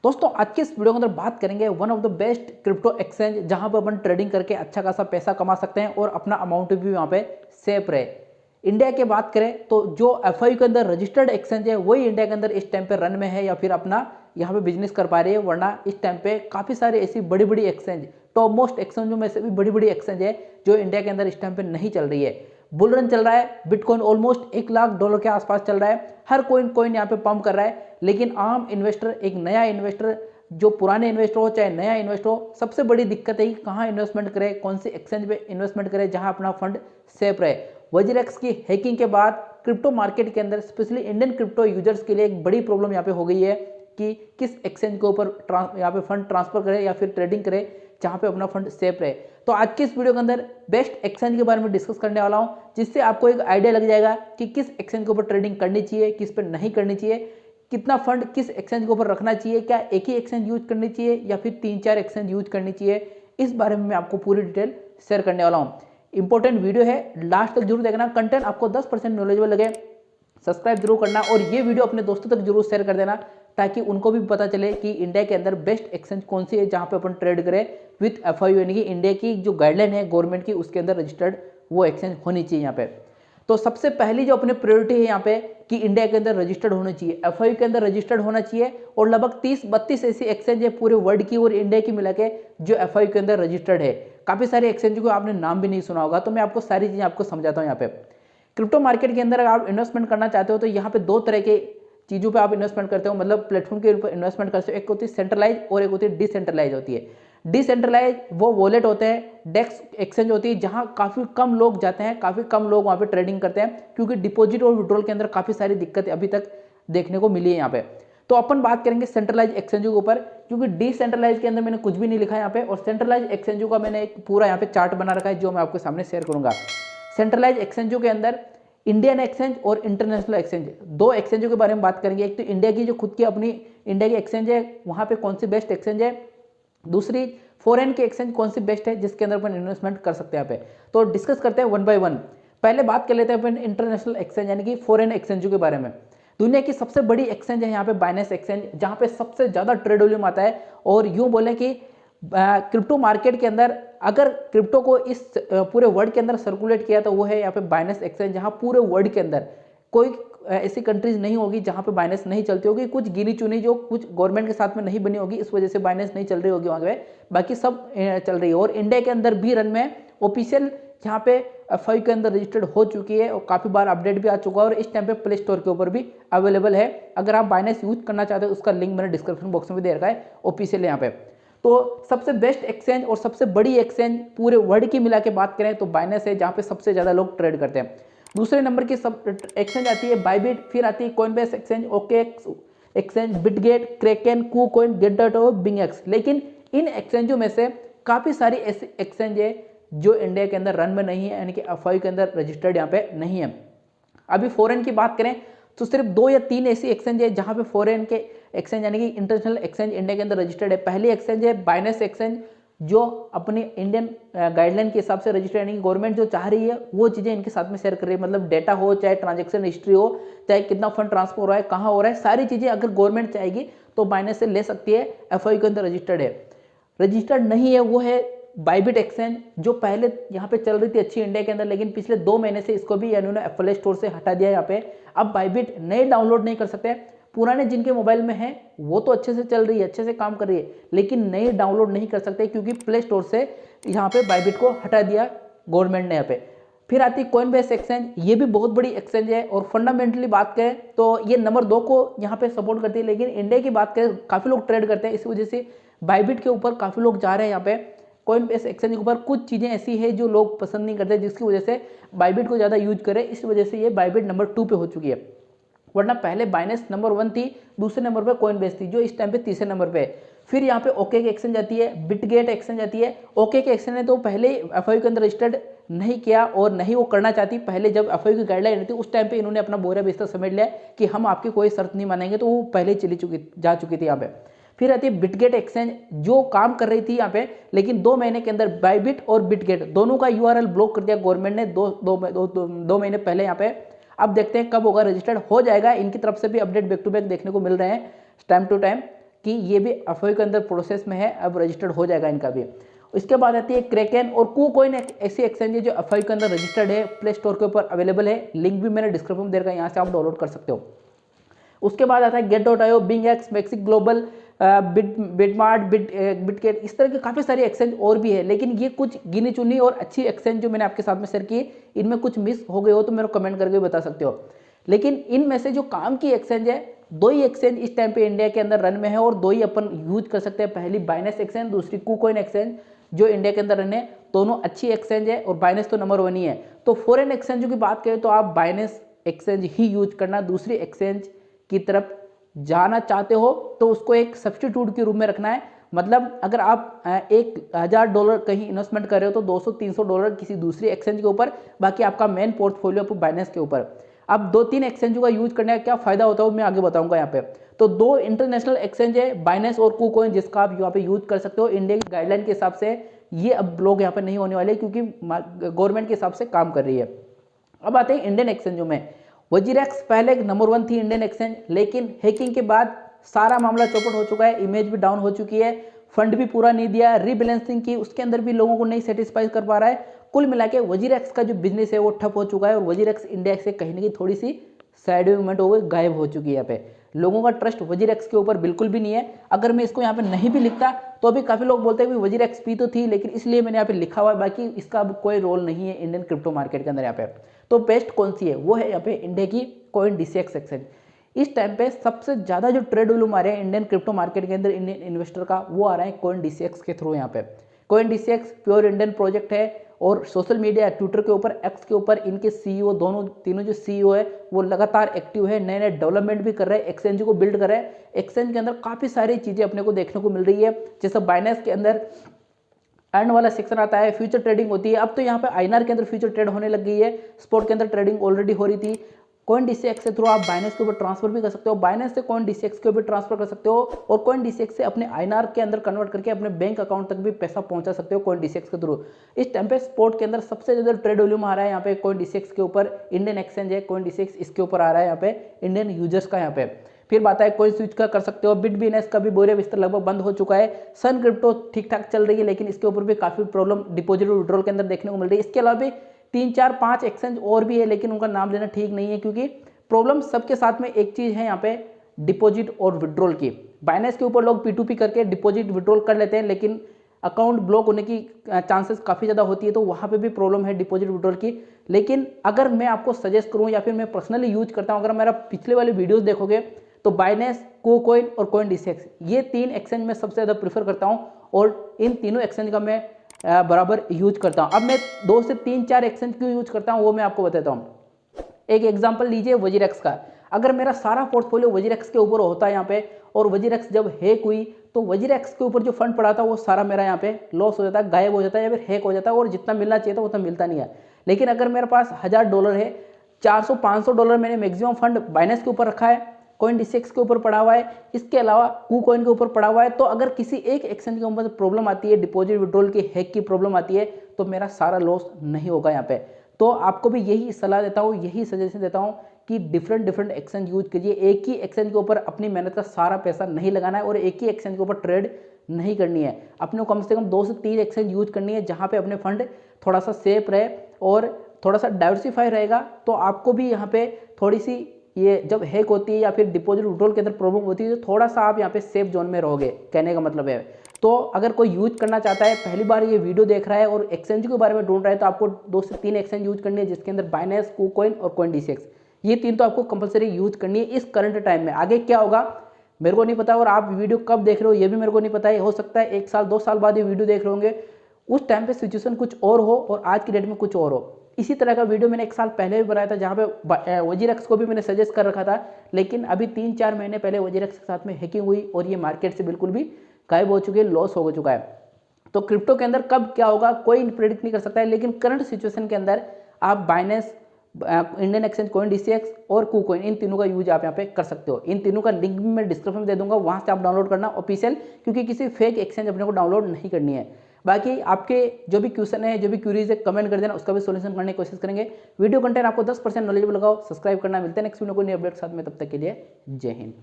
दोस्तों आज के इस वीडियो के अंदर बात करेंगे one of the best crypto exchange जहां पर अपन ट्रेडिंग करके अच्छा खासा पैसा कमा सकते हैं और अपना अमाउंट भी वहां पे सेफ रहे। इंडिया की बात करें तो जो एफआईयू के अंदर रजिस्टर्ड एक्सचेंज है वही इंडिया के अंदर इस टाइम पे रन में है या फिर अपना यहाँ पे बिजनेस कर पा रही है, वरना इस टाइम पे काफ़ी सारी ऐसी बड़ी बड़ी एक्सचेंज, टॉप मोस्ट एक्सचेंजों में से भी बड़ी बड़ी एक्सचेंज है जो इंडिया के अंदर इस टाइम पे नहीं चल रही है। बुल रन चल रहा है, बिटकॉइन ऑलमोस्ट $1 लाख के आसपास चल रहा है, हर कोइन यहाँ पे पंप कर रहा है। लेकिन आम इन्वेस्टर, एक नया इन्वेस्टर, जो पुराने इन्वेस्टर हो चाहे नया इन्वेस्टर हो, सबसे बड़ी दिक्कत है कि कहाँ इन्वेस्टमेंट करे, कौन सी एक्सचेंज पे इन्वेस्टमेंट करे जहां अपना फंड सेफ रहे। वजीरेक्स की हैकिंग के बाद क्रिप्टो मार्केट के अंदर स्पेशली इंडियन क्रिप्टो यूजर्स के लिए एक बड़ी प्रॉब्लम यहाँ पे हो गई है कि किस एक्सचेंज के ऊपर यहाँ पे फंड ट्रांसफर करे या फिर ट्रेडिंग करे जहाँ पे अपना फंड सेफ रहे। तो आज की इस वीडियो के अंदर बेस्ट एक्सचेंज के बारे में डिस्कस करने वाला हूँ, जिससे आपको एक आइडिया लग जाएगा कि किस एक्सचेंज के ऊपर ट्रेडिंग करनी चाहिए, किस पर नहीं करनी चाहिए, कितना फंड किस एक्सचेंज के ऊपर रखना चाहिए, क्या एक ही एक्सचेंज यूज करनी चाहिए या फिर 3-4 एक्सचेंज यूज करनी चाहिए। इस बारे में मैं आपको पूरी डिटेल शेयर करने वाला हूँ। इंपॉर्टेंट वीडियो है, लास्ट तक जरूर देखना। कंटेंट आपको 10% नॉलेजेबल लगे सब्सक्राइब जरूर करना और ये वीडियो अपने दोस्तों तक जरूर शेयर कर देना ताकि उनको भी पता चले कि इंडिया के अंदर बेस्ट एक्सचेंज कौन सी है जहां पे अपन ट्रेड करें विथ एफआईयू, यानी कि इंडिया की जो गाइडलाइन है गवर्नमेंट की उसके अंदर रजिस्टर्ड वो एक्सचेंज होनी चाहिए यहाँ पे। तो सबसे पहली जो अपनी प्रायोरिटी है यहाँ पे कि इंडिया के अंदर रजिस्टर्ड होना चाहिए, एफआईयू के अंदर रजिस्टर्ड होना चाहिए। और लगभग 30-32 ऐसी एक्सचेंज है पूरे वर्ल्ड की और इंडिया की मिला के जो एफआईयू के अंदर रजिस्टर्ड है। काफी सारे एक्सचेंज को आपने नाम भी नहीं सुना होगा, तो मैं आपको सारी चीजें आपको समझाता हूँ। यहाँ पे क्रिप्टो मार्केट के अंदर अगर आप इन्वेस्टमेंट करना चाहते हो तो यहाँ पे दो तरह के चीज़ों पे आप इन्वेस्टमेंट करते हो, मतलब प्लेटफॉर्म के ऊपर इन्वेस्टमेंट करते हो। एक होती है सेंट्रलाइज और एक होती है डिसेंट्रलाइज होती है। डिसेंट्रलाइज वो वॉलेट होते हैं, डेक्स एक्सचेंज होती है जहां काफ़ी कम लोग जाते हैं, काफ़ी कम लोग वहाँ पे ट्रेडिंग करते हैं क्योंकि डिपॉजिट और विड्रॉल के अंदर काफ़ी सारी दिक्कतें अभी तक देखने को मिली है यहाँ पे। तो अपन बात करेंगे सेंट्रलाइज एक्सचेंजों के ऊपर, क्योंकि डिसेंट्रलाइज के अंदर मैंने कुछ भी नहीं लिखा है यहाँ पे, और सेंट्रलाइज एक्सचेंजों का मैंने एक पूरा यहाँ पे चार्ट बना रखा है जो मैं आपके सामने शेयर करूंगा। सेंट्रलाइज एक्सचेंजों के अंदर इंडियन एक्सचेंज और इंटरनेशनल एक्सचेंज, दो एक्सचेंजों के बारे में बात करेंगे। एक तो इंडिया की जो खुद की अपनी इंडिया की एक्सचेंज है, वहां पे कौन सी बेस्ट एक्सचेंज है। दूसरी फॉरेन की एक्सचेंज कौन सी बेस्ट है जिसके अंदर अपन इन्वेस्टमेंट कर सकते हैं यहाँ पे। तो डिस्कस करते हैं वन बाय वन। पहले बात कर लेते हैं अपन इंटरनेशनल एक्सचेंज यानी कि फॉरेन एक्सचेंजों के बारे में। दुनिया की सबसे बड़ी एक्सचेंज है यहाँ पे बाइनेंस एक्सचेंज, जहाँ पे सबसे ज्यादा ट्रेड वॉल्यूम आता है। और यूं बोले कि क्रिप्टो मार्केट के अंदर अगर क्रिप्टो को इस पूरे वर्ल्ड के अंदर सर्कुलेट किया तो वो है यहाँ पे बाइनेंस एक्सचेंज, जहाँ पूरे वर्ल्ड के अंदर कोई ऐसी कंट्रीज नहीं होगी जहाँ पे बाइनेंस नहीं चलती होगी। कुछ गिनी चुनी जो कुछ गवर्नमेंट के साथ में नहीं बनी होगी, इस वजह से बाइनेंस नहीं चल रही होगी वहाँ पे, बाकी सब चल रही है। और इंडिया के अंदर भी रन में ऑफिशियल यहाँ पे एफआईयू के अंदर रजिस्टर्ड हो चुकी है और काफ़ी बार अपडेट भी आ चुका है और इस टाइम पे प्ले स्टोर के ऊपर भी अवेलेबल है। अगर आप बाइनेंस यूज करना चाहते हो उसका लिंक मैंने डिस्क्रिप्शन बॉक्स में भी दे रखा है, ऑफिशियल यहाँ पे। तो सबसे बेस्ट एक्सचेंज और सबसे बड़ी एक्सचेंज पूरे वर्ल्ड की मिला के बात करें तो बाइनेंस है, जहाँ पे सबसे ज़्यादा लोग ट्रेड करते हैं। दूसरे नंबर की सब एक्सचेंज आती है बाइबिट, फिर आती है Coinbase exchange, OKX exchange, Bitget, Kraken, KuCoin, गेट.io, बिंगएक्स। लेकिन इन एक्सचेंजों में से काफ़ी सारी ऐसी एक्सचेंज है जो इंडिया के अंदर रन में नहीं है, यानी कि एफआईयू के अंदर रजिस्टर्ड यहाँ पे नहीं है। अभी फॉरेन की बात करें तो सिर्फ 2 या 3 ऐसी एक्सचेंज है जहां पे फॉरेन के एक्सचेंज यानी कि इंटरनेशनल एक्सचेंज इंडिया के अंदर रजिस्टर्ड है। पहली एक्सचेंज है बाइनेंस एक्सचेंज, जो अपनी इंडियन गाइडलाइन के हिसाब से रजिस्टर्ड, यानी कि गवर्नमेंट जो चाह रही है वो चीज़ें इनके साथ में शेयर कर रही है। मतलब डेटा हो, चाहे ट्रांजेक्शन हिस्ट्री हो, चाहे कितना फंड ट्रांसफर हो रहा है, कहाँ हो रहा है, सारी चीज़ें अगर गवर्नमेंट चाहेगी तो बाइनेंस से ले सकती है। एफआईयू के अंदर रजिस्टर्ड है। रजिस्टर्ड नहीं है वो है बाइबिट एक्सचेंज, जो पहले यहाँ पे चल रही थी अच्छी इंडिया के अंदर, लेकिन पिछले 2 महीने से इसको भी इन्होंने प्ले स्टोर से हटा दिया। यहाँ पे अब बाइबिट नए डाउनलोड नहीं कर सकते, पुराने जिनके मोबाइल में है वो तो अच्छे से चल रही है, अच्छे से काम कर रही है, लेकिन नए डाउनलोड नहीं कर सकते क्योंकि प्ले स्टोर से यहाँ पे बाइबिट को हटा दिया गवर्नमेंट ने यहाँ पे। फिर आती है कॉइनबेस एक्सचेंज, ये भी बहुत बड़ी एक्सचेंज है और फंडामेंटली बात करें तो ये नंबर 2 को यहाँ पे सपोर्ट करती है। लेकिन इंडिया की बात करें काफ़ी लोग ट्रेड करते हैं, इसी वजह से बाइबिट के ऊपर काफ़ी लोग जा रहे हैं। यहाँ पे कॉइनबेस एक्सचेंज के ऊपर कुछ चीज़ें ऐसी है जो लोग पसंद नहीं करते, जिसकी वजह से बाइबिट को ज़्यादा यूज करें, इस वजह से ये बाइबिट नंबर 2 पे हो चुकी है। वरना पहले बाइनेंस नंबर 1 थी, दूसरे नंबर पे कॉइनबेस थी, जो इस टाइम पे तीसरे नंबर पे है। फिर यहाँ पे ओके की एक्सचेंज आती है, बिटगेट एक्सचेंज आती है। ओके के एक्सचेंज ने तो पहले एफआईयू के अंदर रजिस्टर्ड नहीं किया और नहीं वो करना चाहती। पहले जब एफआईयू की गाइडलाइन थी उस टाइम पे इन्होंने अपना बोरा बिस्तर समेट लिया कि हम आपकी कोई शर्त नहीं मानेंगे, तो वो पहले जा चुकी थी यहाँ पे। फिर आती है बिटगेट एक्सचेंज, जो काम कर रही थी यहाँ पे, लेकिन 2 महीने के अंदर बाइबिट और बिटगेट दोनों का यूआरएल ब्लॉक कर दिया गवर्नमेंट ने 2 महीने पहले यहाँ पे। अब देखते हैं कब होगा, रजिस्टर्ड हो जाएगा। इनकी तरफ से भी अपडेट बैक टू बैक देखने को मिल रहे हैं टाइम टू टाइम कि ये भी एफआईयू के अंदर प्रोसेस में है, अब रजिस्टर्ड हो जाएगा इनका भी। इसके बाद आती है क्रेकन और कूकॉइन, ऐसी एक्सचेंज है जो एफआईयू के अंदर रजिस्टर्ड है, प्ले स्टोर के ऊपर अवेलेबल है, लिंक भी मैंने डिस्क्रिप्शन में दे रखा है, यहाँ से आप डाउनलोड कर सकते हो। उसके बाद आता है Get.io, बिंगएक्स, मैक्सिक ग्लोबल, बिटमार्ट, बिटकेट, इस तरह के काफ़ी सारी एक्सचेंज और भी है, लेकिन ये कुछ गिनी चुनी और अच्छी एक्सचेंज जो मैंने आपके साथ में शेयर की, इनमें कुछ मिस हो गए हो तो मेरे को कमेंट करके बता सकते हो। लेकिन इनमें से जो काम की एक्सचेंज है, दो ही एक्सचेंज इस टाइम पे इंडिया के अंदर रन में है और दो ही अपन यूज कर सकते हैं, पहली बाइनेंस एक्सचेंज, दूसरी कूकॉइन एक्सचेंज जो इंडिया के अंदर रन है। दोनों अच्छी एक्सचेंज है और बाइनेंस तो नंबर 1 ही है। तो फॉरेन एक्सचेंजों की बात करें तो आप बाइनेंस एक्सचेंज ही यूज करना, दूसरी एक्सचेंज की तरफ जाना चाहते हो तो उसको एक सब्स्टिट्यूट के रूप में रखना है। मतलब अगर आप $1000 कहीं इन्वेस्टमेंट कर रहे हो तो $200-300 किसी दूसरी एक्सचेंज के ऊपर, बाकी आपका मेन पोर्टफोलियो आपको बाइनेंस के ऊपर। अब 2-3 एक्सचेंजों का यूज करने का क्या फायदा होता है वो मैं आगे बताऊंगा यहाँ पे। तो 2 इंटरनेशनल एक्सचेंज है, बाइनेंस और कूकॉइन, जिसका आप यहाँ पे यूज कर सकते हो। इंडिया की गाइडलाइन के हिसाब से ये अब लोग यहाँ पे नहीं होने वाले क्योंकि गवर्नमेंट के हिसाब से काम कर रही है। अब आते हैं इंडियन एक्सचेंजों में। वजीरेक्स पहले नंबर 1 थी इंडियन एक्सचेंज, लेकिन हैकिंग के बाद सारा मामला चौपट हो चुका है, इमेज भी डाउन हो चुकी है, फंड भी पूरा नहीं दिया, रीबैलेंसिंग की, उसके अंदर भी लोगों को नहीं सेटिस्फाई कर पा रहा है। कुल मिला के वजीरेक्स का जो बिजनेस है वो ठप हो चुका है और वजीरेक्स इंडिया से कहीं ना कहीं थोड़ी सी साइड मूवमेंट हो गई, गायब हो चुकी है। यहाँ पे लोगों का ट्रस्ट वजीरेक्स के ऊपर बिल्कुल भी नहीं है। अगर मैं इसको यहाँ पे नहीं भी लिखता तो अभी काफी लोग बोलते हैं कि वजीरेक्स भी तो थी, लेकिन इसलिए मैंने यहाँ पे लिखा हुआ है, बाकी इसका अब कोई रोल नहीं है इंडियन क्रिप्टो मार्केट के अंदर। यहाँ पे तो बेस्ट कौन सी है, वो है यहाँ पे इंडिया की CoinDCX एक्सचेंज। इस टाइम पे सबसे ज्यादा जो ट्रेड वॉल्यूम आ रहा है इंडियन क्रिप्टो मार्केट के अंदर इंडियन इन्वेस्टर का, वो आ रहा है CoinDCX के थ्रू। यहाँ पे CoinDCX प्योर इंडियन प्रोजेक्ट है और सोशल मीडिया, ट्विटर के ऊपर, एक्स के ऊपर इनके सीईओ तीनों जो सीईओ है वो लगातार एक्टिव है, नए नए डेवलपमेंट भी कर रहे हैं, एक्सचेंज को बिल्ड कर रहे हैं। एक्सचेंज के अंदर काफी सारी चीजें अपने को देखने को मिल रही है, जैसे बाइनेंस के अंदर अर्न वाला सेक्शन आता है, फ्यूचर ट्रेडिंग होती है। अब तो यहाँ पे आईएनआर के अंदर फ्यूचर ट्रेड होने लग गई है, स्पॉट के अंदर ट्रेडिंग ऑलरेडी हो रही थी। CoinDCX के थ्रू आप बाइनेंस के ऊपर ट्रांसफर भी कर सकते हो, बाइनेंस से CoinDCX के ऊपर ट्रांसफर कर सकते हो और CoinDCX से अपने आईएनआर के अंदर कन्वर्ट करके अपने बैंक अकाउंट तक भी पैसा पहुंचा सकते हो CoinDCX के थ्रू। इस टाइम पे स्पॉट के अंदर सबसे ज्यादा ट्रेड वॉल्यूम आ रहा है यहाँ पे CoinDCX के ऊपर। इंडियन एक्सचेंज है CoinDCX, इसके ऊपर आ रहा है यहाँ पे इंडियन यूजर्स का। यहाँ पे फिर बात है कोइन स्विच का कर सकते हो, बिटबीनेस का भी बोरे बिस्तर लगभग बंद हो चुका है, सन क्रिप्टो ठीक ठाक चल रही है, लेकिन इसके ऊपर भी काफी प्रॉब्लम डिपॉजिट और विड्रॉल के अंदर देखने को मिल रही है। इसके अलावा भी 3-4-5 एक्सचेंज और भी है, लेकिन उनका नाम लेना ठीक नहीं है क्योंकि प्रॉब्लम सबके साथ में एक चीज है यहाँ पे, डिपॉजिट और विड्रॉल की। बाइनेंस के ऊपर लोग P2P करके डिपॉजिट विड्रॉल कर लेते हैं, लेकिन अकाउंट ब्लॉक होने की चांसेस काफी ज्यादा होती है, तो वहां पे भी प्रॉब्लम है डिपॉजिट विड्रॉल की। लेकिन अगर मैं आपको सजेस्ट करूं या फिर मैं पर्सनली यूज करता हूं, अगर मेरा पिछले वाले वीडियोस देखोगे तो बाइनेंस, कूकॉइन और CoinDCX ये 3 एक्सचेंज में सबसे ज्यादा प्रीफर करता हूं और इन तीनों एक्सचेंज का मैं बराबर यूज करता हूं। अब मैं 2 से 3-4 एक्सचेंज क्यों यूज करता हूं वो मैं आपको बताता हूं। एक एग्जांपल लीजिए वजीरेक्स का। अगर मेरा सारा पोर्टफोलियो वजीरेक्स के ऊपर होता है यहाँ पे और वजीरेक्स जब हैक हुई तो वजीरेक्स के ऊपर जो फंड पड़ा था वो सारा मेरा यहाँ पे लॉस हो जाता है, गायब हो जाता है या फिर हैक हो जाता है और जितना मिलना चाहिए था उतना मिलता नहीं है। लेकिन अगर मेरे पास $1000 है, $400-500 मैंने मैक्सिमम फंड बाइनेंस के ऊपर रखा है, CoinDCX के ऊपर पड़ा हुआ है, इसके अलावा कूकॉइन के ऊपर पड़ा हुआ है, तो अगर किसी एक एक्सचेंज के ऊपर प्रॉब्लम आती है, डिपॉजिट विड्रॉल की, हैक की प्रॉब्लम आती है, तो मेरा सारा लॉस नहीं होगा यहाँ पे। तो आपको भी यही सलाह देता हूँ, यही सजेशन देता हूँ कि डिफरेंट एक्सचेंज यूज कीजिए। एक ही एक्सचेंज के ऊपर अपनी मेहनत का सारा पैसा नहीं लगाना है और एक ही एक्सचेंज के ऊपर ट्रेड नहीं करनी है। अपने को कम से कम 2 से 3 एक्सचेंज यूज करनी है जहाँ पे अपने फंड थोड़ा सा सेफ रहे और थोड़ा सा डाइवर्सिफाई रहेगा। तो आपको भी यहाँ पे थोड़ी सी ये जब हैक होती है या फिर डिपॉजिट विड्रॉल के अंदर प्रॉब्लम होती है तो थोड़ा सा आप यहाँ पे सेफ जोन में रहोगे, कहने का मतलब है। तो अगर कोई यूज करना चाहता है, पहली बार ये वीडियो देख रहा है और एक्सचेंज के बारे में ढूंढ रहा है, तो आपको 2 से 3 एक्सचेंज यूज करनी है जिसके अंदर बाइनेंस, कूकॉइन और CoinDCX, ये 3 तो आपको कंपलसरी यूज करनी है इस करंट टाइम में। आगे क्या होगा मेरे को नहीं पता और आप वीडियो कब देख रहे हो ये भी मेरे को नहीं पता है। हो सकता है 1 साल 2 साल बाद ये वीडियो देख रहे होंगे, उस टाइम पे सिचुएशन कुछ और हो और आज की डेट में कुछ और हो। इसी तरह का वीडियो मैंने 1 साल पहले भी बनाया था जहाँ पे वजीरेक्स को भी मैंने सजेस्ट कर रखा था, लेकिन अभी 3-4 महीने पहले वजीरेक्स के साथ में हैकिंग हुई और ये मार्केट से बिल्कुल भी गायब हो चुके हैं, लॉस हो चुका है। तो क्रिप्टो के अंदर कब क्या होगा कोई प्रेडिक्ट नहीं कर सकता है, लेकिन करंट सिचुएशन के अंदर आप बाइनेंस, इंडियन एक्सचेंज CoinDCX और कूकॉइन, इन तीनों का यूज आप यहाँ पे कर सकते हो। इन तीनों का लिंक भी मैं डिस्क्रिप्शन में दे दूंगा, वहां से आप डाउनलोड करना ऑफिशियल, क्योंकि किसी फेक एक्सचेंज अपने को डाउनलोड नहीं करनी है। बाकी आपके जो भी क्वेश्चन है, जो भी क्यूरीज है, कमेंट कर देना, उसका भी सोल्यूशन करने की कोशिश करेंगे। वीडियो कंटेंट आपको 10% नॉलेजेबल लगाओ, सब्सक्राइब करना। मिलते हैं नेक्स्ट वीडियो को नई अपडेट साथ में, तब तक के लिए जय हिंद।